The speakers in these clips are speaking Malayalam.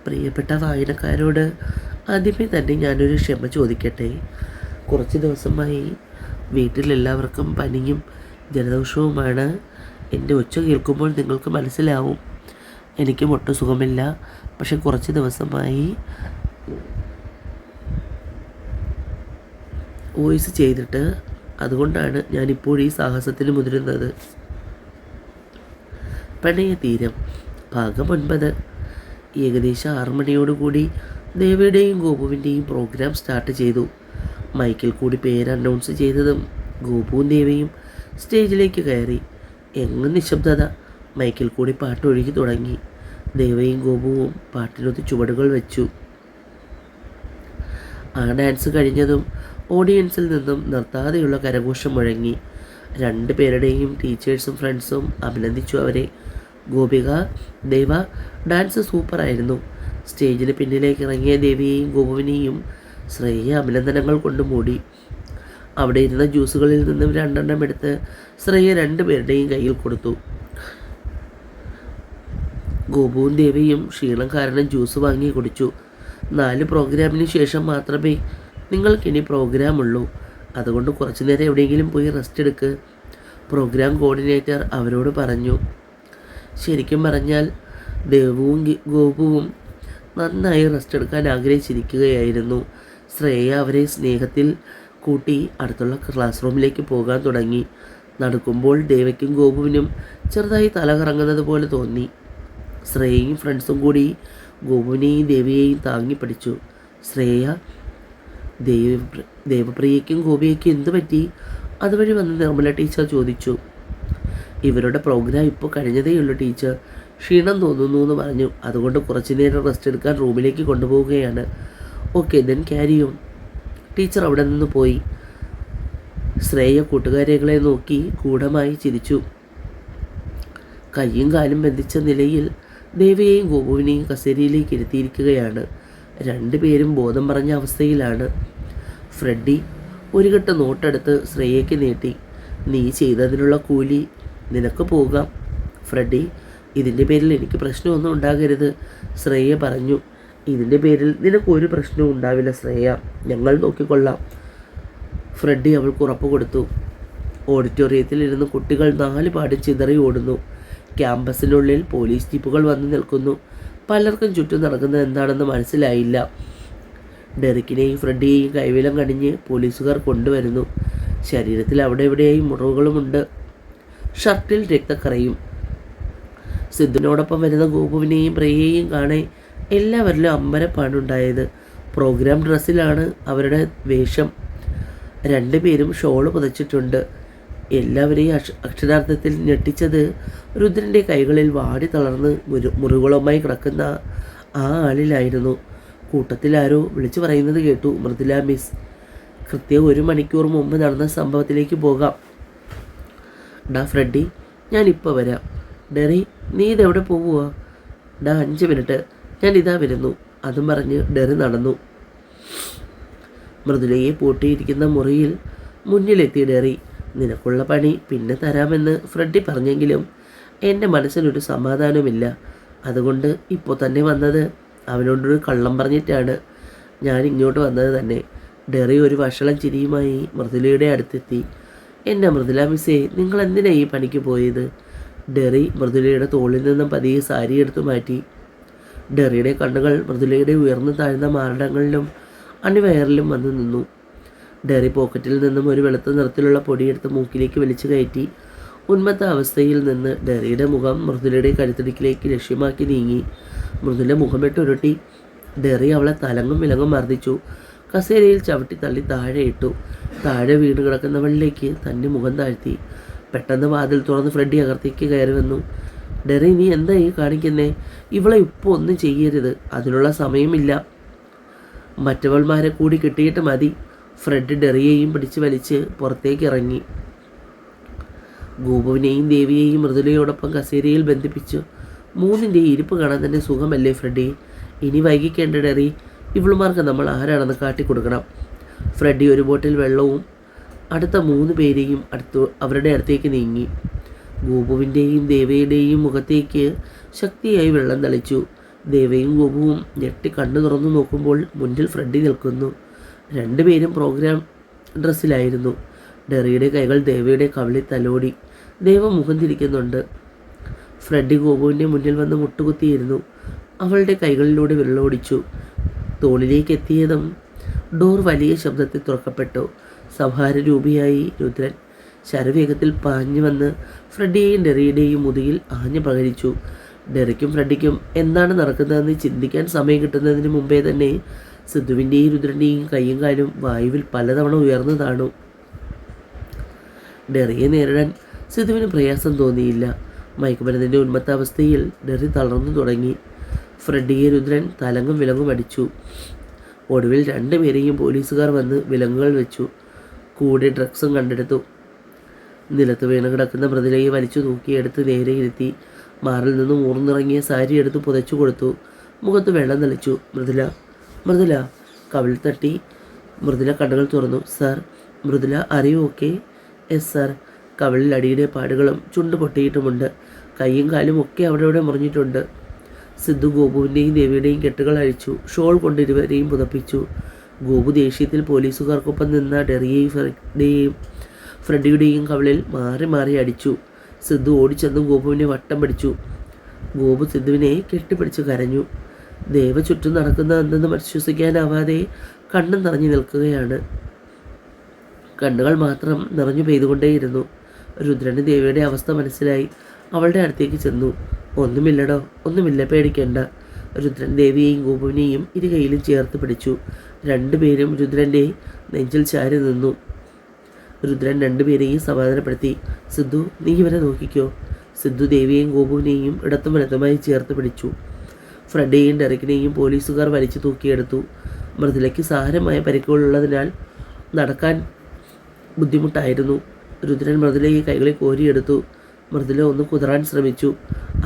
പ്രിയപ്പെട്ട വായനക്കാരോട് ആദ്യമേ തന്നെ ഞാനൊരു ക്ഷമ ചോദിക്കട്ടെ. കുറച്ച് ദിവസമായി വീട്ടിലെല്ലാവർക്കും പനിയും ജലദോഷവുമാണ്. എൻ്റെ ഒച്ച കേൾക്കുമ്പോൾ നിങ്ങൾക്ക് മനസ്സിലാവും എനിക്കും ഒട്ടും സുഖമില്ല. പക്ഷെ കുറച്ച് ദിവസമായി വോയിസ് ചെയ്തിട്ട്, അതുകൊണ്ടാണ് ഞാനിപ്പോൾ ഈ സാഹസത്തിന് മുതിരുന്നത്. പ്രണയതീരം ഭാഗം 9. ഏകദേശം 6 മണിയോടുകൂടി ദേവയുടെയും ഗോപുവിൻ്റെയും പ്രോഗ്രാം സ്റ്റാർട്ട് ചെയ്തു. മൈക്കിൽ കൂടി പേര് അനൗൺസ് ചെയ്തതും ഗോപുവും ദേവയും സ്റ്റേജിലേക്ക് കയറി. എങ്ങും നിശബ്ദത. മൈക്കിൽ കൂടി പാട്ട് ഒഴുകി തുടങ്ങി. ദേവയും ഗോപുവും പാട്ടിനൊത്ത് ചുവടുകൾ വെച്ചു. ആ ഡാൻസ് കഴിഞ്ഞതും ഓഡിയൻസിൽ നിന്നും നിർത്താതെയുള്ള കരഘോഷം മുഴങ്ങി. 2 പേരുടെയും ടീച്ചേഴ്സും ഫ്രണ്ട്സും അഭിനന്ദിച്ചു അവരെ. ഗോപിക, ദേവ, ഡാൻസ് സൂപ്പറായിരുന്നു. സ്റ്റേജിന് പിന്നിലേക്ക് ഇറങ്ങിയ ദേവിയെയും ഗോപുവിനെയും ശ്രേയ അഭിനന്ദനങ്ങൾ കൊണ്ട് മൂടി. അവിടെ ഇരുന്ന ജ്യൂസുകളിൽ നിന്നും 2 എണ്ണം എടുത്ത് ശ്രേയ 2 പേരുടെയും കയ്യിൽ കൊടുത്തു. ഗോപുവും ദേവിയും ക്ഷീണം കാരണം ജ്യൂസ് വാങ്ങി കുടിച്ചു. 4 പ്രോഗ്രാമിന് ശേഷം മാത്രമേ നിങ്ങൾക്കിനി പ്രോഗ്രാമുള്ളൂ. അതുകൊണ്ട് കുറച്ചു നേരം എവിടെയെങ്കിലും പോയി റെസ്റ്റ് എടുക്ക്, പ്രോഗ്രാം കോർഡിനേറ്റർ അവരോട് പറഞ്ഞു. ശരിക്കും പറഞ്ഞാൽ ദേവുവും ഗോപുവും നന്നായി റെസ്റ്റ് എടുക്കാൻ ആഗ്രഹിച്ചിരിക്കുകയായിരുന്നു. ശ്രേയ അവരെ സ്നേഹത്തിൽ കൂട്ടി അടുത്തുള്ള ക്ലാസ് റൂമിലേക്ക് പോകാൻ തുടങ്ങി. നടക്കുമ്പോൾ ദേവയ്ക്കും ഗോപുവിനും ചെറുതായി തല കറങ്ങുന്നത് പോലെ തോന്നി. ശ്രേയയും ഫ്രണ്ട്സും കൂടി ഗോപുവിനെയും ദേവിയെയും താങ്ങി പിടിച്ചു. ശ്രേയ, ദേവപ്രിയയ്ക്കും ഗോപിയയ്ക്കും എന്തു പറ്റി? അതുവഴി വന്ന് നിർമ്മല ടീച്ചർ ചോദിച്ചു. ഇവരുടെ പ്രോഗ്രാം ഇപ്പോൾ കഴിഞ്ഞതേയുള്ളൂ ടീച്ചർ, ക്ഷീണം തോന്നുന്നു എന്ന് പറഞ്ഞു. അതുകൊണ്ട് കുറച്ചു നേരം റെസ്റ്റ് എടുക്കാൻ റൂമിലേക്ക് കൊണ്ടുപോവുകയാണ്. Okay then carry on. Teacher അവിടെ നിന്ന് പോയി. ശ്രേയ കൂട്ടുകാരികളെ നോക്കി ഗൂഢമായി ചിരിച്ചു. കയ്യും കാലും ബന്ധിച്ച നിലയിൽ ദേവിയെയും ഗോപുവിനെയും കസേരയിലേക്ക് ഇരുത്തിയിരിക്കുകയാണ്. 2 പേരും ബോധം പറഞ്ഞ അവസ്ഥയിലാണ്. ഫ്രെഡി ഒരു കെട്ട് നോട്ടെടുത്ത് ശ്രേയയ്ക്ക് നീട്ടി. നീ ചെയ്തതിനുള്ള കൂലി നിനക്ക് പോകാം. ഫ്രെഡി, ഇതിൻ്റെ പേരിൽ എനിക്ക് പ്രശ്നമൊന്നും ഉണ്ടാകരുത്, ശ്രേയ പറഞ്ഞു. ഇതിൻ്റെ പേരിൽ നിനക്കൊരു പ്രശ്നവും ഉണ്ടാവില്ല ശ്രേയ, ഞങ്ങൾ നോക്കിക്കൊള്ളാം. ഫ്രെഡി അവൾക്ക് ഉറപ്പ് കൊടുത്തു. ഓഡിറ്റോറിയത്തിൽ ഇരുന്ന് കുട്ടികൾ 4 പാടും ചിതറി ഓടുന്നു. ക്യാമ്പസിനുള്ളിൽ പോലീസ് ജീപ്പുകൾ വന്നു നിൽക്കുന്നു. പലർക്കും ചുറ്റും നടക്കുന്നത് എന്താണെന്ന് മനസ്സിലായില്ല. ഡെറിക്കിനെയും ഫ്രെഡിയെയും കൈവിലം കണിഞ്ഞ് പോലീസുകാർ കൊണ്ടുവരുന്നു. ശരീരത്തിൽ അവിടെ എവിടെയായി മുറിവുകളുമുണ്ട്. ഷർട്ടിൽ രക്തക്കറയും. സിദ്ധുവിനോടൊപ്പം വരുന്ന ഗോപുവിനെയും പ്രിയയെയും കാണേ എല്ലാവരിലും അമ്പരപ്പാണുണ്ടായത്. പ്രോഗ്രാം ഡ്രസ്സിലാണ് അവരുടെ വേഷം. 2 പേരും ഷോള് പുതച്ചിട്ടുണ്ട്. എല്ലാവരെയും അക്ഷരാർത്ഥത്തിൽ ഞെട്ടിച്ചത് രുദ്രൻ്റെ കൈകളിൽ വാടി തളർന്ന് മുറിവുകളുമായി കിടക്കുന്ന ആ ആളിലായിരുന്നു. കൂട്ടത്തിൽ ആരോ വിളിച്ചു പറയുന്നത് കേട്ടു, മൃദുല മിസ്. കൃത്യം 1 മണിക്കൂർ മുമ്പ് നടന്ന സംഭവത്തിലേക്ക് പോകാം. ഡാ ഫ്രെഡി, ഞാനിപ്പോൾ വരാം. ഡെറി, നീ ഇതെവിടെ പോവുക? ഡാ 5 മിനിറ്റ്, ഞാനിതാ വരുന്നു. അതും പറഞ്ഞ് ഡെറി നടന്നു. മൃദുലയെ പൂട്ടിയിരിക്കുന്ന മുറിയിൽ മുന്നിലെത്തി ഡെറി. നിനക്കുള്ള പണി പിന്നെ തരാമെന്ന് ഫ്രെഡി പറഞ്ഞെങ്കിലും എൻ്റെ മനസ്സിനൊരു സമാധാനമില്ല. അതുകൊണ്ട് ഇപ്പോൾ തന്നെ വന്നത്. അവനോടൊരു കള്ളം പറഞ്ഞിട്ടാണ് ഞാൻ ഇങ്ങോട്ട് വന്നത് തന്നെ. ഡെറി ഒരു വഷളം ചിരിയുമായി മൃദുലയുടെ അടുത്തെത്തി. എൻ്റെ മൃദുല മിസ്സേ, നിങ്ങൾ എന്തിനാണ് ഈ പണിക്ക് പോയത്? ഡെറി മൃദുലയുടെ തോളിൽ നിന്നും പതിയെ സാരി എടുത്തു മാറ്റി. ഡെറിയുടെ കണ്ണുകൾ മൃദുലയുടെ ഉയർന്നു താഴ്ന്ന മാറിടങ്ങളിലും അണിവയറിലും വന്നു നിന്നു. ഡെറി പോക്കറ്റിൽ നിന്നും ഒരു വെളുത്ത നിറത്തിലുള്ള പൊടിയെടുത്ത് മൂക്കിലേക്ക് വലിച്ചു കയറ്റി. ഉന്മത്ത അവസ്ഥയിൽ നിന്ന് ഡെറിയുടെ മുഖം മൃദുലയുടെ കഴുത്തിടുക്കിലേക്ക് ലക്ഷ്യമാക്കി നീങ്ങി. മൃദുല മുഖമിട്ടുരുട്ടി. ഡെറി അവളെ തലങ്ങും വിലങ്ങും മർദ്ദിച്ചു. കസേരയിൽ ചവിട്ടി തള്ളി താഴെ ഇട്ടു. താഴെ വീണ് കിടക്കുന്നവളിലേക്ക് തന്നെ മുഖം താഴ്ത്തി. പെട്ടെന്ന് വാതിൽ തുറന്ന് ഫ്രെഡി അകത്തേക്ക് കയറി വന്നു. ഡെറി, നീ എന്താ ഈ കാണിക്കുന്നേ? ഇവളെ ഇപ്പോൾ ഒന്നും ചെയ്യരുത്, അതിനുള്ള സമയമില്ല. മറ്റവൾമാരെ കൂടി കിട്ടിയിട്ട് മതി. ഫ്രെഡ് ഡെറിയെയും പിടിച്ച് വലിച്ച് പുറത്തേക്ക് ഇറങ്ങി. ഗോപുവിനെയും ദേവിയെയും മൃദുലയോടൊപ്പം കസേരയിൽ ബന്ധിപ്പിച്ചു. 3ൻ്റെയും ഇരിപ്പ് കാണാൻ തന്നെ സുഖമല്ലേ ഫ്രെഡി? ഇനി വൈകിക്കേണ്ട ഡെറി, ഇവളുമാർക്ക് നമ്മൾ ആരാണെന്ന് കാട്ടിക്കൊടുക്കണം. ഫ്രെഡി ഒരു ബോട്ടിൽ വെള്ളവും അടുത്ത 3 പേരെയും അവരുടെ അടുത്തേക്ക് നീങ്ങി. ഗോപുവിൻ്റെയും ദേവയുടെയും മുഖത്തേക്ക് ശക്തിയായി വെള്ളം തളിച്ചു. ദേവയും ഗോപുവും ഞെട്ടി കണ്ണു തുറന്നു നോക്കുമ്പോൾ മുന്നിൽ ഫ്രെഡി നിൽക്കുന്നു. രണ്ടുപേരും പ്രോഗ്രാം ഡ്രസ്സിലായിരുന്നു. ഡെറിയുടെ കൈകൾ ദേവയുടെ കവിളിൽ തലോടി. ദേവ മുഖം തിരിക്കുന്നുണ്ട്. ഫ്രെഡി ഗോപുവിൻ്റെ മുന്നിൽ വന്ന് മുട്ടുകുത്തിയിരുന്നു. അവളുടെ കൈകളിലൂടെ വിരലോടിച്ചു. തോളിലേക്ക് എത്തിയതും ഡോർ വലിയ ശബ്ദത്തിൽ തുറക്കപ്പെട്ടു. സംഹാരരൂപിയായി രുദ്രൻ ശരവേഗത്തിൽ പാഞ്ഞു വന്ന് ഫ്രെഡിയെയും ഡെറിയുടെയും മുതുകിൽ ആഞ്ഞു പകരിച്ചു. ഡെറിക്കും ഫ്രെഡിക്കും എന്താണ് നടക്കുന്നതെന്ന് ചിന്തിക്കാൻ സമയം കിട്ടുന്നതിന് മുമ്പേ തന്നെ സിദ്ധുവിൻ്റെയും രുദ്രൻ്റെയും കൈയും കാലും വായുവിൽ പലതവണ ഉയർന്നു താണു. ഡെറിയെ നേരിടാൻ സിദ്ധുവിന് പ്രയാസം തോന്നിയില്ല. മയക്കുമരുന്നിൻ്റെ ഉന്മത്താവസ്ഥയിൽ ഡെറി തളർന്നു തുടങ്ങി. ഫ്രെഡിയെ രുദ്രൻ തലങ്ങും വിലങ്ങും അടിച്ചു. ഒടുവിൽ രണ്ടുപേരെയും പോലീസുകാർ വന്ന് വിലങ്ങുകൾ വെച്ചു. കൂടെ ഡ്രഗ്സും കണ്ടെടുത്തു. നിലത്ത് വീണ് കിടക്കുന്ന മൃദുലയെ വലിച്ചു തൂക്കിയെടുത്ത് നേരെ ഇരുത്തി. മാറിൽ നിന്നും ഊർന്നിറങ്ങിയ സാരി എടുത്ത് പുതച്ചു കൊടുത്തു. മുഖത്ത് വെള്ളം തെളിച്ചു. മൃദുല മൃദുല കവിൾ തട്ടി. മൃദുല കണ്ണുകൾ തുറന്നു. സാർ. മൃദുല അറിയൂ ഓക്കെ? S sir. കവിളിൽ അടിയുടെ പാടുകളും ചുണ്ട് പൊട്ടിയിട്ടുമുണ്ട്. കൈയും കാലും ഒക്കെ അവിടെ മുറിഞ്ഞിട്ടുണ്ട്. സിദ്ധു ഗോപുവിൻ്റെയും ദേവിയുടെയും കെട്ടുകൾ അഴിച്ചു. ഷോൾ കൊണ്ട് ഇരുവരെയും പുതപ്പിച്ചു. ഗോപു ദേഷ്യത്തിൽ പോലീസുകാർക്കൊപ്പം നിന്ന ഡെറിയെയും ഫ്രെഡിയുടെയും കവിളിൽ മാറി മാറി അടിച്ചു. സിദ്ധു ഓടിച്ചെന്ന് ഗോപുവിനെ വട്ടം പിടിച്ചു. ഗോപു സിദ്ധുവിനെ കെട്ടിപ്പിടിച്ച് കരഞ്ഞു. ദേവ ചുറ്റും നടക്കുന്ന എന്തെന്ന് വിശ്വസിക്കാനാവാതെ കണ്ണും നിറഞ്ഞു നിൽക്കുകയാണ്. കണ്ണുകൾ മാത്രം നിറഞ്ഞു പെയ്തുകൊണ്ടേയിരുന്നു. രുദ്രന് ദേവിയുടെ അവസ്ഥ മനസ്സിലായി. അവളുടെ അടുത്തേക്ക് ചെന്നു. ഒന്നുമില്ലടോ, ഒന്നുമില്ല, പേടിക്കേണ്ട. രുദ്രൻ ദേവിയെയും ഗോപുവിനെയും ഇരു കൈയിലും ചേർത്ത് പിടിച്ചു. രണ്ടുപേരും രുദ്രൻ്റെ നെഞ്ചിൽ ചാരി നിന്നു. രുദ്രൻ രണ്ടുപേരെയും സമാധാനപ്പെടുത്തി. സിദ്ധു, നീ ഇവരെ നോക്കിക്കോ. സിദ്ധു ദേവിയെയും ഗോപുവിനെയും ഇടത്തും വലത്തുമായി ചേർത്ത് പിടിച്ചു. ഫ്രെഡിയെയും ഡെറിക്കിനെയും പോലീസുകാർ വലിച്ചു തൂക്കിയെടുത്തു. മൃദുലയ്ക്ക് സാരമായ പരിക്കുകളുള്ളതിനാൽ നടക്കാൻ ബുദ്ധിമുട്ടായിരുന്നു. രുദ്രൻ മൃദുലയെ കൈകളിൽ കോരിയെടുത്തു. മൃദുല ഒന്ന് കുതറാൻ ശ്രമിച്ചു.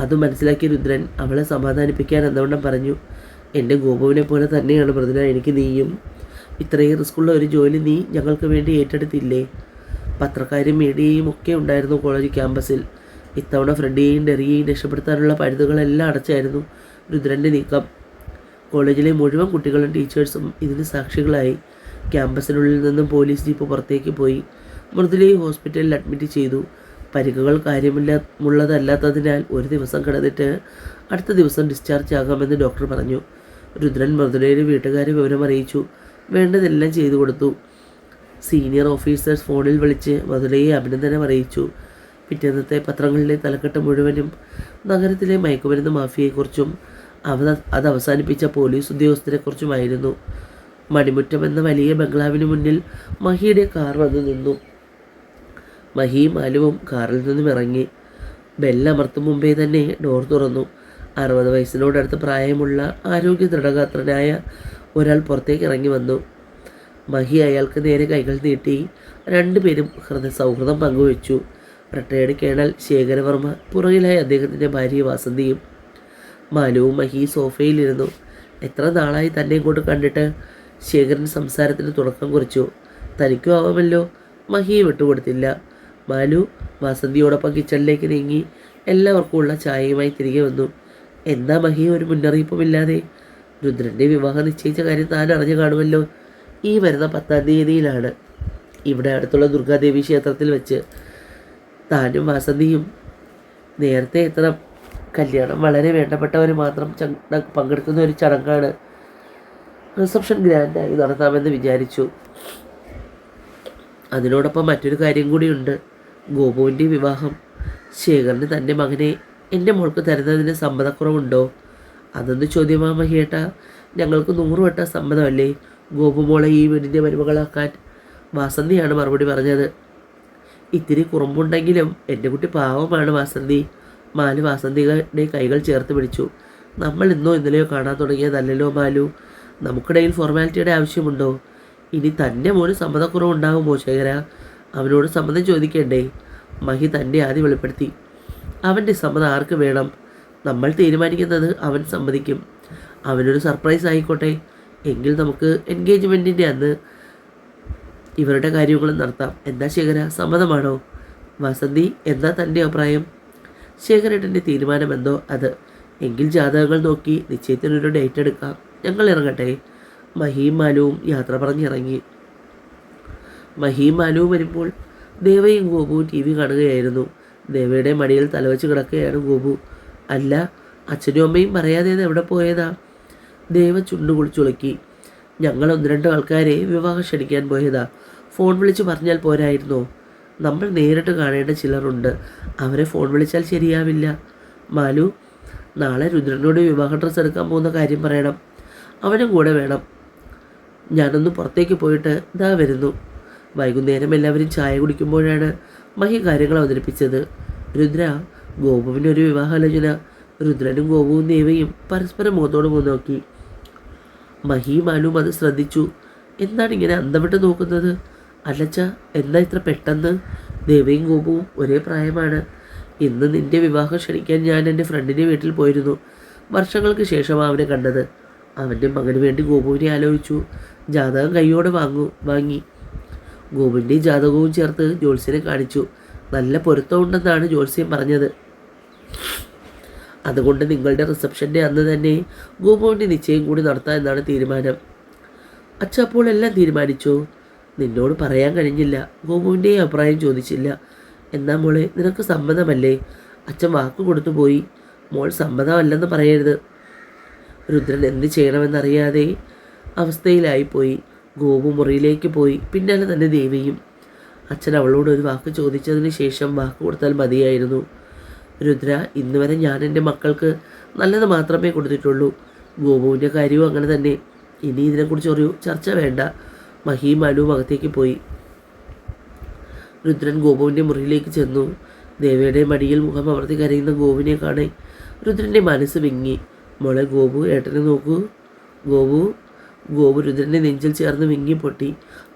അത് മനസ്സിലാക്കിയ രുദ്രൻ അവളെ സമാധാനിപ്പിക്കാൻ എന്നവണ്ണം പറഞ്ഞു, എൻ്റെ ഗോപുവിനെ പോലെ തന്നെയാണ് മൃദുല എനിക്ക് നീയും. ഇത്രയും റിസ്ക്കുള്ള ഒരു ജോലി നീ ഞങ്ങൾക്ക് വേണ്ടി ഏറ്റെടുത്തില്ലേ? പത്രക്കാരും മീഡിയയും ഒക്കെ ഉണ്ടായിരുന്നു കോളേജ് ക്യാമ്പസിൽ. ഇത്തവണ ഫ്രെഡിയെയും ഡെറിയെയും രക്ഷപ്പെടുത്താനുള്ള പഴുതുകളെല്ലാം അടച്ചായിരുന്നു രുദ്രൻ്റെ നീക്കം. കോളേജിലെ മുഴുവൻ കുട്ടികളും ടീച്ചേഴ്സും ഇതിന് സാക്ഷികളായി. ക്യാമ്പസിനുള്ളിൽ നിന്നും പോലീസ് ജീപ്പ് പുറത്തേക്ക് പോയി. മൃദുലയെ ഹോസ്പിറ്റലിൽ അഡ്മിറ്റ് ചെയ്തു. പരിക്കുകൾ കാര്യമുള്ളതല്ലാത്തതിനാൽ ഒരു ദിവസം കിടന്നിട്ട് അടുത്ത ദിവസം ഡിസ്ചാർജ് ആകാമെന്ന് ഡോക്ടർ പറഞ്ഞു. രുദ്രൻ മൃദുലയുടെ വീട്ടുകാരെ വിവരം അറിയിച്ചു. വേണ്ടതെല്ലാം ചെയ്തു കൊടുത്തു. സീനിയർ ഓഫീസേഴ്സ് ഫോണിൽ വിളിച്ച് മൃദുലയെ അഭിനന്ദനം അറിയിച്ചു. പിറ്റേന്നത്തെ പത്രങ്ങളിലെ തലക്കെട്ട് മുഴുവനും നഗരത്തിലെ മയക്കുമരുന്ന് മാഫിയയെക്കുറിച്ചും അത് അവസാനിപ്പിച്ച പോലീസ് ഉദ്യോഗസ്ഥരെക്കുറിച്ചുമായിരുന്നു. മണിമുറ്റം എന്ന വലിയ ബംഗ്ലാവിന് മുന്നിൽ മഹിയുടെ കാർ വന്നു നിന്നു. മഹിയും മാലുവും കാറിൽ നിന്നും ഇറങ്ങി. ബെല്ലമർത്തും മുമ്പേ തന്നെ ഡോർ തുറന്നു. 60 വയസ്സിനോടടുത്ത് പ്രായമുള്ള ആരോഗ്യ ദൃഢഗാത്രനായ ഒരാൾ പുറത്തേക്ക് ഇറങ്ങി വന്നു. മഹി അയാൾക്ക് നേരെ കൈകൾ നീട്ടി. രണ്ടുപേരും സൗഹൃദം പങ്കുവച്ചു. റിട്ടയേർഡ് കേണൽ ശേഖരവർമ്മ, പുറകിലായി അദ്ദേഹത്തിൻ്റെ ഭാര്യ വാസന്തിയും. മാലുവും മഹി സോഫയിലിരുന്നു. എത്ര നാളായി തന്നെ ഇങ്ങോട്ട് കണ്ടിട്ട്? ശേഖരൻ സംസാരത്തിന് തുടക്കം കുറിച്ചു. തനിക്കും ആവാമല്ലോ. മഹിയെ വിട്ടുകൊടുത്തില്ല. മാലു വാസന്തിയോടൊപ്പം കിച്ചണിലേക്ക് നീങ്ങി എല്ലാവർക്കും ഉള്ള ചായയുമായി തിരികെ വന്നു. എന്താ മഹി ഒരു മുന്നറിയിപ്പുമില്ലാതെ? രുദ്രൻ്റെ വിവാഹം നിശ്ചയിച്ച കാര്യം താൻ അറിഞ്ഞു കാണുമല്ലോ. ഈ വരുന്ന 10-ാം തീയതിയിലാണ്, ഇവിടെ അടുത്തുള്ള ദുർഗാദേവി ക്ഷേത്രത്തിൽ വെച്ച്. താനും വാസന്തിയും നേരത്തെ എത്തണം. കല്യാണം വളരെ വേണ്ടപ്പെട്ടവർ മാത്രം പങ്കെടുക്കുന്ന ഒരു ചടങ്ങാണ്. റിസപ്ഷൻ ഗ്രാൻഡായി നടത്താമെന്ന് വിചാരിച്ചു. അതിനോടൊപ്പം മറ്റൊരു കാര്യം കൂടിയുണ്ട്. ഗോപുവിൻ്റെ വിവാഹം. ശേഖറിന് തൻ്റെ മകനെ എൻ്റെ മോൾക്ക് തരുന്നതിന് സമ്മതക്കുറവുണ്ടോ? അതൊന്ന് ചോദ്യമാ മഹിയേട്ടാ. ഞങ്ങൾക്ക് 100 വട്ടം സമ്മതമല്ലേ ഗോപുമോളെ ഈ വീടിൻ്റെ മരുമകളാക്കാൻ? വാസന്തിയാണ് മറുപടി പറഞ്ഞത്. ഇത്തിരി കുറുമ്പുണ്ടെങ്കിലും എൻ്റെ കുട്ടി പാവമാണ് വാസന്തി. മാലു വാസന്തിയുടെ കൈകൾ ചേർത്ത് പിടിച്ചു. നമ്മൾ ഇന്നോ ഇന്നലെയോ കാണാൻ തുടങ്ങിയതല്ലല്ലോ മാലു. നമുക്കിടയിൽ ഫോർമാലിറ്റിയുടെ ആവശ്യമുണ്ടോ? ഇനി തൻ്റെ മോന് സമ്മതക്കുറവുണ്ടാകുമോ ശേഖര? അവനോട് സമ്മതം ചോദിക്കേണ്ടേ? മഹി തൻ്റെ ആദ്യം വെളിപ്പെടുത്തി. അവൻ്റെ സമ്മതം ആർക്ക് വേണം? നമ്മൾ തീരുമാനിക്കുന്നത് അവൻ സമ്മതിക്കും. അവനൊരു സർപ്രൈസ് ആയിക്കോട്ടെ. എങ്കിൽ നമുക്ക് എൻഗേജ്മെൻറ്റിൻ്റെ അന്ന് ഇവരുടെ കാര്യങ്ങളും നടത്താം. എന്താ ശേഖര, സമ്മതമാണോ? വാസന്തി, എന്താ തൻ്റെ അഭിപ്രായം? ശേഖരേട്ടൻ്റെ തീരുമാനമെന്തോ അത്. എങ്കിൽ ജാതകങ്ങൾ നോക്കി നിശ്ചയത്തിനൊരു ഡേറ്റ് എടുക്കാം. ഞങ്ങൾ ഇറങ്ങട്ടെ. മഹിയും മാലുവും യാത്ര പറഞ്ഞിറങ്ങി. മഹിയും മാലുവും വരുമ്പോൾ ദേവയും ഗോപുവും ടി വി കാണുകയായിരുന്നു. ദേവയുടെ മടിയിൽ തലവെച്ച് കിടക്കുകയാണ് ഗോപു. അല്ല, അച്ഛനും അമ്മയും പറയാതെ എവിടെ പോയതാ? ദേവ ചുണ്ടു കുളിച്ചുളുക്കി. ഞങ്ങൾ 1-2 ആൾക്കാരെ വിവാഹം ക്ഷണിക്കാൻ പോയതാ. ഫോൺ വിളിച്ച് പറഞ്ഞാൽ പോരായിരുന്നോ? നമ്മൾ നേരിട്ട് കാണേണ്ട ചിലരുണ്ട്, അവരെ ഫോൺ വിളിച്ചാൽ ശരിയാവില്ല. മാലു, നാളെ രുദ്രനോട് വിവാഹ ഡ്രസ്സ് എടുക്കാൻ പോകുന്ന കാര്യം പറയണം. അവനും കൂടെ വേണം. ഞാനൊന്ന് പുറത്തേക്ക് പോയിട്ട് ഇതാ വരുന്നു. വൈകുന്നേരം എല്ലാവരും ചായ കുടിക്കുമ്പോഴാണ് മഹി കാര്യങ്ങൾ അവതരിപ്പിച്ചത്. രുദ്ര, ഗോപുവിനൊരു വിവാഹാലോചന. രുദ്രനും ഗോപുവും ദേവയും പരസ്പരം മുഖത്തോട് മുഖം നോക്കി. മഹിയും മാലുവും അത് ശ്രദ്ധിച്ചു. എന്താണ് ഇങ്ങനെ അന്തം വിട്ട് നോക്കുന്നത്? അല്ലച്ച, എന്താ ഇത്ര പെട്ടെന്ന്? ദേവയും ഗോപുവും ഒരേ പ്രായമാണ്. ഇന്ന് നിന്റെ വിവാഹം ക്ഷണിക്കാൻ ഞാൻ എൻ്റെ ഫ്രണ്ടിൻ്റെ വീട്ടിൽ പോയിരുന്നു. വർഷങ്ങൾക്ക് ശേഷമാണ് അവനെ കണ്ടത്. അവൻ്റെ മകന് വേണ്ടി ഗോപുവിനെ ആലോചിച്ചു. ജാതകം കൈയോടെ വാങ്ങി. ഗോപുവിൻ്റെ ജാതകവും ചേർത്ത് ജോത്സ്യനെ കാണിച്ചു. നല്ല പൊരുത്തമുണ്ടെന്നാണ് ജോത്സ്യൻ പറഞ്ഞത്. അതുകൊണ്ട് നിങ്ങളുടെ റിസപ്ഷൻ്റെ അന്ന് തന്നെ ഗോപുവിൻ്റെ നിശ്ചയം കൂടി നടത്താം എന്നാണ് തീരുമാനം. അച്ഛ, അപ്പോൾ എല്ലാം തീരുമാനിച്ചോ? നിന്നോട് പറയാൻ കഴിഞ്ഞില്ല. ഗോപുവിൻ്റെ അഭിപ്രായം ചോദിച്ചില്ല. എന്നാ മോളെ, നിനക്ക് സമ്മതമല്ലേ? അച്ഛൻ വാക്ക് കൊടുത്തു പോയി. മോൾ സമ്മതമല്ലെന്ന് പറയരുത്. രുദ്രൻ എന്ത് ചെയ്യണമെന്നറിയാതെ അവസ്ഥയിലായിപ്പോയി. ഗോപു മുറിയിലേക്ക് പോയി. പിന്നാലെ തന്നെ ദേവിയും. അച്ഛൻ അവളോട് ഒരു വാക്ക് ചോദിച്ചതിന് ശേഷം വാക്ക് കൊടുത്താൽ മതിയായിരുന്നു. രുദ്ര, ഇന്ന് വരെ ഞാൻ എൻ്റെ മക്കൾക്ക് നല്ലത് മാത്രമേ കൊടുത്തിട്ടുള്ളൂ. ഗോപുവിൻ്റെ കാര്യവും അങ്ങനെ തന്നെ. ഇനി ഇതിനെക്കുറിച്ച് ഒരു ചർച്ച വേണ്ട. മഹിയും മാലുവും അകത്തേക്ക് പോയി. രുദ്രൻ ഗോപുവിൻ്റെ മുറിയിലേക്ക് ചെന്നു. ദേവയുടെ മടിയിൽ മുഖം അമർത്തി കരയുന്ന ഗോപുവിനെ കാണെ രുദ്രൻ്റെ മനസ്സ് വിങ്ങി. മോളെ ഗോപു, ഏട്ടനെ നോക്കൂ. ഗോപു രുദ്രൻ്റെ നെഞ്ചിൽ ചേർന്ന് വിങ്ങി പൊട്ടി.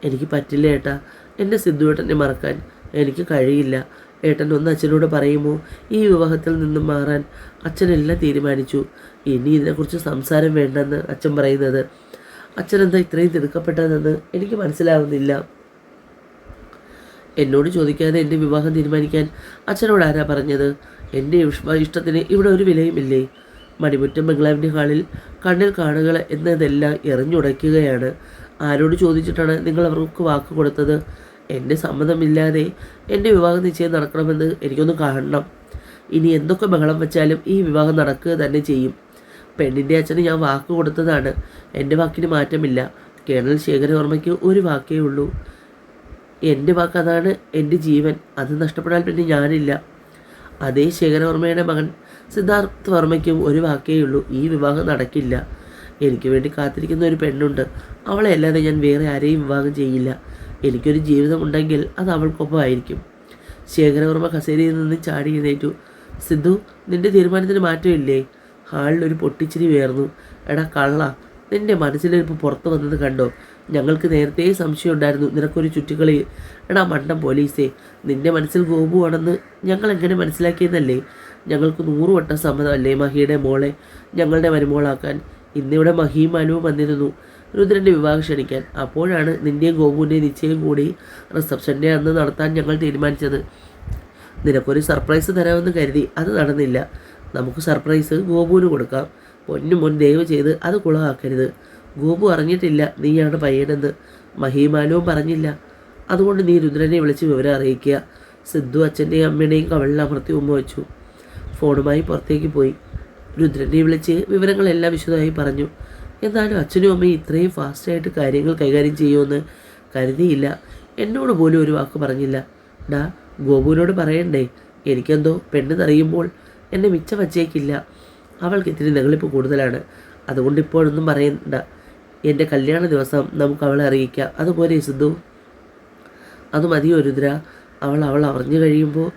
എനിക്ക് പറ്റില്ല ഏട്ടാ, എൻ്റെ സിദ്ധുവേട്ടനെ മറക്കാൻ എനിക്ക് കഴിയില്ല. ഏട്ടൻ ഒന്ന് അച്ഛനോട് പറയുമോ? ഈ വിവാഹത്തിൽ നിന്നും മാറാൻ അച്ഛനെല്ലാം തീരുമാനിച്ചു. ഇനി ഇതിനെക്കുറിച്ച് സംസാരം വേണ്ടെന്ന് അച്ഛൻ പറയുന്നത്. അച്ഛനെന്താ ഇത്രയും തിടുക്കപ്പെട്ടതെന്ന് എനിക്ക് മനസ്സിലാവുന്നില്ല. എന്നോട് ചോദിക്കാതെ എൻ്റെ വിവാഹം തീരുമാനിക്കാൻ അച്ഛനോട് ആരാ പറഞ്ഞത്? എൻ്റെ ഇഷ്ടത്തിന് ഇവിടെ ഒരു വിലയുമില്ലേ? മണിമുറ്റം ബംഗ്ലാവിൻ്റെ ഹാളിൽ കണ്ണിൽ കാണുക എന്നതെല്ലാം എറിഞ്ഞുടയ്ക്കുകയാണ്. ആരോട് ചോദിച്ചിട്ടാണ് നിങ്ങൾ അവർക്ക് വാക്ക് കൊടുത്തത്? എൻ്റെ സമ്മതമില്ലാതെ എൻ്റെ വിവാഹ നിശ്ചയം നടക്കണമെന്ന് എനിക്കൊന്ന് കാണണം. ഇനി എന്തൊക്കെ ബഹളം വെച്ചാലും ഈ വിവാഹം നടക്കുക തന്നെ ചെയ്യും. പെണ്ണിൻ്റെ അച്ഛന് ഞാൻ വാക്ക് കൊടുത്തതാണ്. എൻ്റെ വാക്കിന് മാറ്റമില്ല. കേണൽ ശേഖരവർമ്മയ്ക്ക് ഒരു വാക്കേ ഉള്ളൂ. എൻ്റെ വാക്ക്, അതാണ് എൻ്റെ ജീവൻ. അത് നഷ്ടപ്പെടാൻ പിന്നെ ഞാനില്ല. അതേ ശേഖരവർമ്മയുടെ മകൻ സിദ്ധാർത്ഥ് വർമ്മയ്ക്കും ഒരു വാക്കേ ഉള്ളൂ. ഈ വിവാഹം നടക്കില്ല. എനിക്ക് വേണ്ടി കാത്തിരിക്കുന്ന ഒരു പെണ്ണുണ്ട്. അവളെ അല്ലാതെ ഞാൻ വേറെ ആരെയും വിവാഹം ചെയ്യില്ല. എനിക്കൊരു ജീവിതമുണ്ടെങ്കിൽ അത് അവൾക്കൊപ്പമായിരിക്കും. ശേഖരവർമ്മ കസേരയിൽ നിന്ന് ചാടി എഴുന്നേറ്റു. സിദ്ധു, നിന്റെ തീരുമാനത്തിന് മാറ്റമില്ലേ? ഹാളിലൊരു പൊട്ടിച്ചിരി ഉയർന്നു. എടാ കള്ള, നിന്റെ മനസ്സിലിരിപ്പ് പുറത്തു വന്നത് കണ്ടോ? ഞങ്ങൾക്ക് നേരത്തെ സംശയം ഉണ്ടായിരുന്നു നിനക്കൊരു ചുറ്റിക്കളി. എടാ മണ്ടം പോലീസേ, നിന്റെ മനസ്സിൽ ഗോപുവാണെന്ന് ഞങ്ങൾ എങ്ങനെ മനസ്സിലാക്കിയെന്നല്ലേ? ഞങ്ങൾക്ക് 100 വട്ടം സമ്മതമല്ലേ മഹിയുടെ മോളെ ഞങ്ങളുടെ മരുമോളാക്കാൻ? ഇന്നിവിടെ മഹിയും മാലുവും വന്നിരുന്നു രുദ്രൻ്റെ വിവാഹം ക്ഷണിക്കാൻ. അപ്പോഴാണ് നിൻ്റെയും ഗോപുവിൻ്റെയും നിശ്ചയം കൂടി റിസപ്ഷൻ്റെ അന്ന് നടത്താൻ ഞങ്ങൾ തീരുമാനിച്ചത്. നിനക്കൊരു സർപ്രൈസ് തരാമെന്ന് കരുതി. അത് നടന്നില്ല. നമുക്ക് സർപ്രൈസ് ഗോപുവിന് കൊടുക്കാം. പൊന്നുമോൻ ദയവ് ചെയ്ത് അത് കുളമാക്കരുത്. ഗോപു അറിഞ്ഞിട്ടില്ല നീയാണ് പയ്യനെന്ന്. മഹിമാലവും പറഞ്ഞില്ല. അതുകൊണ്ട് നീ രുദ്രനെ വിളിച്ച് വിവരം അറിയിക്കുക. സിദ്ധു അച്ഛൻ്റെയും അമ്മയുടെയും കവളിൽ അമർത്തി ഉമ്മ വെച്ചു. ഫോണുമായി പുറത്തേക്ക് പോയി. രുദ്രനെ വിളിച്ച് വിവരങ്ങളെല്ലാം വിശദമായി പറഞ്ഞു. എന്നാലും അച്ഛനും അമ്മയും ഇത്രയും ഫാസ്റ്റായിട്ട് കാര്യങ്ങൾ കൈകാര്യം ചെയ്യുമെന്ന് കരുതിയില്ല. എന്നോട് പോലും ഒരു വാക്ക് പറഞ്ഞില്ല. ഡാ, ഗോപുവിനോട് പറയണ്ടേ? എനിക്കെന്തോ പെണ്ണെന്നറിയുമ്പോൾ എന്നെ മിച്ചം വച്ചേക്കില്ല. അവൾക്ക് ഇത്തിരി നെകളിപ്പ് കൂടുതലാണ്. അതുകൊണ്ട് ഇപ്പോഴൊന്നും പറയണ്ട. എൻ്റെ കല്യാണ ദിവസം നമുക്ക് അവളെ അറിയിക്കാം. അതുപോലെ സിദ്ധു? അത് മതിയോ രുദ്ര? അവൾ അറിഞ്ഞു കഴിയുമ്പോൾ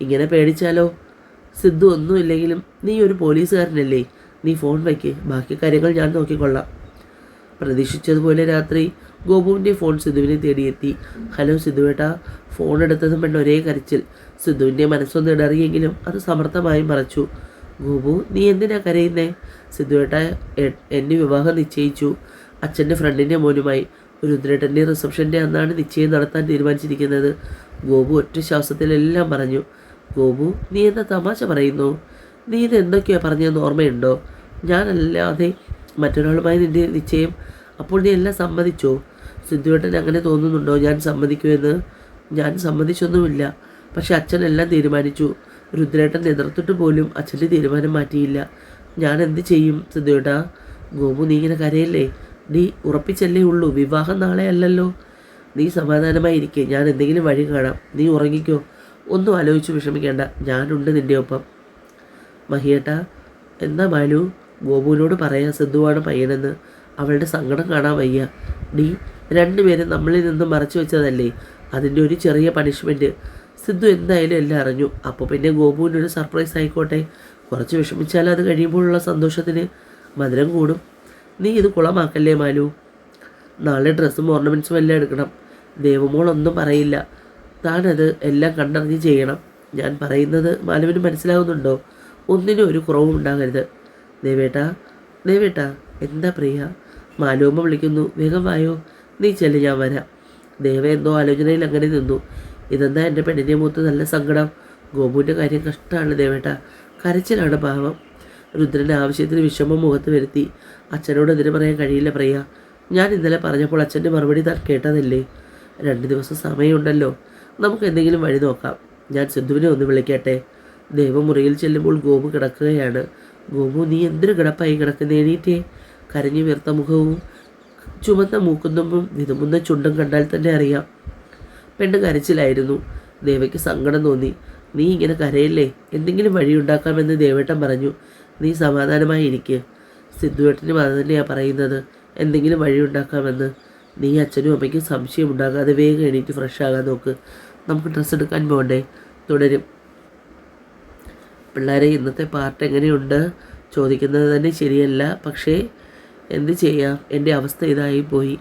ഇങ്ങനെ പേടിച്ചാലോ? സിദ്ധു ഒന്നുമില്ലെങ്കിലും നീ ഒരു പോലീസുകാരനല്ലേ? നീ ഫോൺ വയ്ക്ക്, ബാക്കി കാര്യങ്ങൾ ഞാൻ നോക്കിക്കൊള്ളാം. പ്രതീക്ഷിച്ചതുപോലെ രാത്രി ഗോപുവിൻ്റെ ഫോൺ സിദ്ധുവിനെ തേടിയെത്തി. ഹലോ സിദ്ധുവേട്ടാ. ഫോൺ എടുത്തതും പെണ്ണ് ഒരേ കരച്ചിൽ. സിദ്ധുവിൻ്റെ മനസ്സൊന്ന് ഇടറിയെങ്കിലും അത് സമർത്ഥമായി മറച്ചു. ഗോപു, നീ എന്തിനാ കരയുന്നേ? സിദ്ധുവേട്ട, എന്നെ വിവാഹം നിശ്ചയിച്ചു. അച്ഛൻ്റെ ഫ്രണ്ടിൻ്റെ മോനുമായി. രുദ്രേട്ടൻ്റെ റിസപ്ഷൻ്റെ അന്നാണ് നിശ്ചയം നടത്താൻ തീരുമാനിച്ചിരിക്കുന്നത്. ഗോപു ഒറ്റ ശ്വാസത്തിലെല്ലാം പറഞ്ഞു. ഗോപു, നീ എന്താ തമാശ പറയുന്നു? നീ ഇത് എന്തൊക്കെയാണ് പറഞ്ഞതെന്ന് ഓർമ്മയുണ്ടോ? ഞാനല്ലാതെ മറ്റൊരാളുമായി നിൻ്റെ നിശ്ചയം. അപ്പോൾ നീ എല്ലാം സമ്മതിച്ചോ? സിദ്ധുവേട്ടൻ അങ്ങനെ തോന്നുന്നുണ്ടോ ഞാൻ സമ്മതിക്കുമെന്ന്? ഞാൻ സമ്മതിച്ചൊന്നുമില്ല. പക്ഷെ അച്ഛൻ എല്ലാം തീരുമാനിച്ചു. രുദ്രേട്ടൻ എതിർത്തിട്ട് പോലും അച്ഛൻ്റെ തീരുമാനം മാറ്റിയില്ല. ഞാൻ എന്ത് ചെയ്യും സിദ്ധുവേട്ടാ? ഗോപു, നീ ഇങ്ങനെ കരയല്ലേ? നീ ഉറപ്പിച്ചല്ലേ ഉള്ളൂ, വിവാഹം നാളെ അല്ലല്ലോ. നീ സമാധാനമായിരിക്കെ, ഞാൻ എന്തെങ്കിലും വഴി കാണാം. നീ ഉറങ്ങിക്കോ, ഒന്നും ആലോചിച്ച് വിഷമിക്കേണ്ട, ഞാനുണ്ട് നിൻ്റെ ഒപ്പം. മഹിയേട്ടാ, എന്താ മാലു? ഗോപുവിനോട് പറയാം സിദ്ധുവാണ് പയ്യനെന്ന്. അവളുടെ സങ്കടം കാണാൻ വയ്യ. ഡീ, രണ്ടുപേരും നമ്മളിൽ നിന്നും മറച്ചു വെച്ചതല്ലേ, അതിൻ്റെ ഒരു ചെറിയ പണിഷ്മെൻറ്റ്. സിദ്ധു എന്തായാലും എല്ലാം അറിഞ്ഞു. അപ്പോൾ പിന്നെ ഗോപുവിനൊരു സർപ്രൈസ് ആയിക്കോട്ടെ. കുറച്ച് വിഷമിച്ചാൽ അത് കഴിയുമ്പോഴുള്ള സന്തോഷത്തിന് മധുരം കൂടും. നീ ഇത് കുളമാക്കല്ലേ മാലു. നാളെ ഡ്രസ്സും ഓർണമെൻറ്റ്സും എല്ലാം എടുക്കണം. ദേവമോൾ ഒന്നും പറയില്ല. താനത് എല്ലാം കണ്ടറിഞ്ഞ് ചെയ്യണം. ഞാൻ പറയുന്നത് മാലുവിന് മനസ്സിലാവുന്നുണ്ടോ? ഒന്നിനും ഒരു കുറവും ഉണ്ടാകരുത്. ദേവേട്ടാ, ദേവേട്ടാ. എന്താ പ്രിയ? മാലുവമ്മ വിളിക്കുന്നു. വേഗം വായോ. നീ ചെല്ല്, ഞാൻ വരാം. ദേവ എന്തോ ആലോചനയിൽ അങ്ങനെ നിന്നു. ഇതെന്താ എൻ്റെ പെണ്ണിൻ്റെ മൂത്ത് നല്ല സങ്കടം? ഗോപുവിൻ്റെ കാര്യം കഷ്ടമാണ് ദേവേട്ടാ. കരച്ചിലാണ് പാവം. രുദ്രൻ്റെ ആവശ്യത്തിന് വിഷമം മുഖത്ത് വരുത്തി. അച്ഛനോട് എതിര് പറയാൻ കഴിയില്ല പ്രിയ. ഞാൻ ഇന്നലെ പറഞ്ഞപ്പോൾ അച്ഛൻ്റെ മറുപടി താൻ കേട്ടതല്ലേ? 2 ദിവസം സമയമുണ്ടല്ലോ, നമുക്ക് എന്തെങ്കിലും വഴി നോക്കാം. ഞാൻ സിദ്ധുവിനെ ഒന്ന് വിളിക്കട്ടെ. ദേവമുറിയിൽ ചെല്ലുമ്പോൾ ഗോപു കിടക്കുകയാണ്. ഗോപു, നീ എന്തൊരു കിടപ്പായി കിടക്കുന്ന? എണീറ്റേ. കരഞ്ഞു വീർത്ത മുഖവും ചുമന്ന മൂക്കുന്നുമ്പും വിതുമ്പുന്ന ചുണ്ടും കണ്ടാൽ തന്നെ അറിയാം പെണ്ണ് കരച്ചിലായിരുന്നു. ദേവയ്ക്ക് സങ്കടം തോന്നി. നീ ഇങ്ങനെ കരയല്ലേ, എന്തെങ്കിലും വഴിയുണ്ടാക്കാമെന്ന് ദേവേട്ടൻ പറഞ്ഞു. നീ സമാധാനമായി ഇരിക്കുക. സിദ്ധുവേട്ടനും അത് തന്നെയാണ് പറയുന്നത്, എന്തെങ്കിലും വഴിയുണ്ടാക്കാമെന്ന്. നീ അച്ഛനും അമ്മയ്ക്കും സംശയം ഉണ്ടാകാതെ വേഗം എണീറ്റ് ഫ്രഷ് ആകാൻ നോക്ക്. നമുക്ക് ഡ്രസ്സ് എടുക്കാൻ പോകണ്ടേ? തുടരും. പിള്ളേരെ, ഇന്നത്തെ പാർട്ട് എങ്ങനെയുണ്ട് ചോദിക്കുന്നത് തന്നെ ശരിയല്ല. പക്ഷേ എന്ത് ചെയ്യാം, എൻ്റെ അവസ്ഥ ഇതായി പോയി.